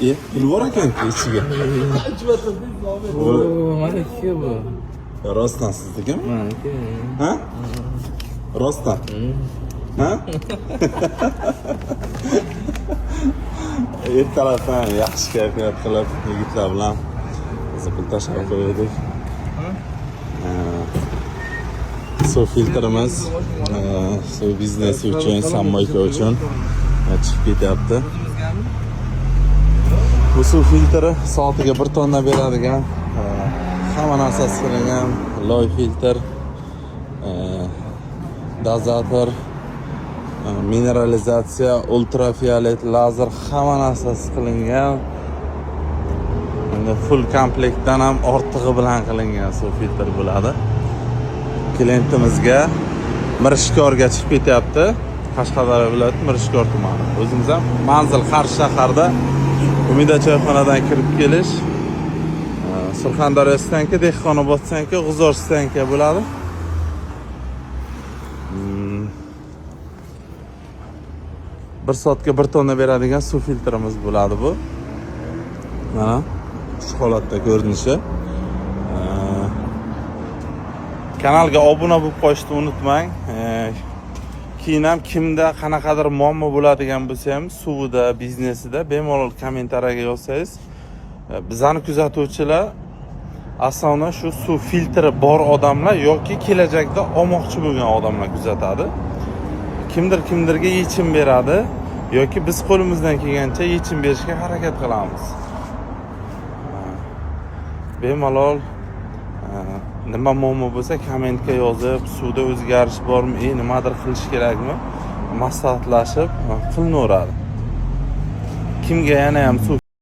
Pulvor ekan-ku ichiga. Maniki bu. Rostdan siznikimi? Maniki. Ha? Rostdan. Ha? Ertalabdan yaxshi kayfiyat qilib yigitlar bilan pul tashlab qo'ydik. Suv filtrimiz suv biznesi uchun, sammoyka uchun chiqib ketyapti. Bu suv filtri soatiga 1 tonna beradigan, hamma narsasi qilingan, loy filtr, dozator, mineralizatsiya, ultrafiolet, lazer, hamma narsasi qilingan. Endi full komplektdan ham ortig'i bilan qilingan suv filtr bo'ladi. Klientimizga Mirishkorga chiqib ketyapti. Qashqadaryo viloyati Mirishkor tumani. O'zimiz ham manzil Qarshi shaharda Umida choyxonadan kirib kelish. Surxondaryodanki, Dehqonoboddanki, G'uzordanki bo'ladi. Bir soatga 1 tonna beradigan suv filtrimiz bo'ladi bu. Mana shu holatda ko'rinishi. Kanalga obuna bo'lib qolishni unutmang. Keyin ham kimda qanaqadir muammo bo'ladigan bo'lsa ham suvida, biznesida bemalol kommentariyaga yozsangiz, bizani kuzatuvchilar asosan shu suv filtri bor odamlar yoki kelajakda olmoqchi bo'lgan odamlar kuzatadi. Kimdirga yechim beradi yoki biz qo'limizdan kelgancha yechim berishga harakat qilamiz. Bemalol nima muammo bo'lsa kommentga yozib, suvda o'zgarish bormi, nimadir qilish kerakmi, maslahatlashib qilinaveradi. Kimga yana ham suv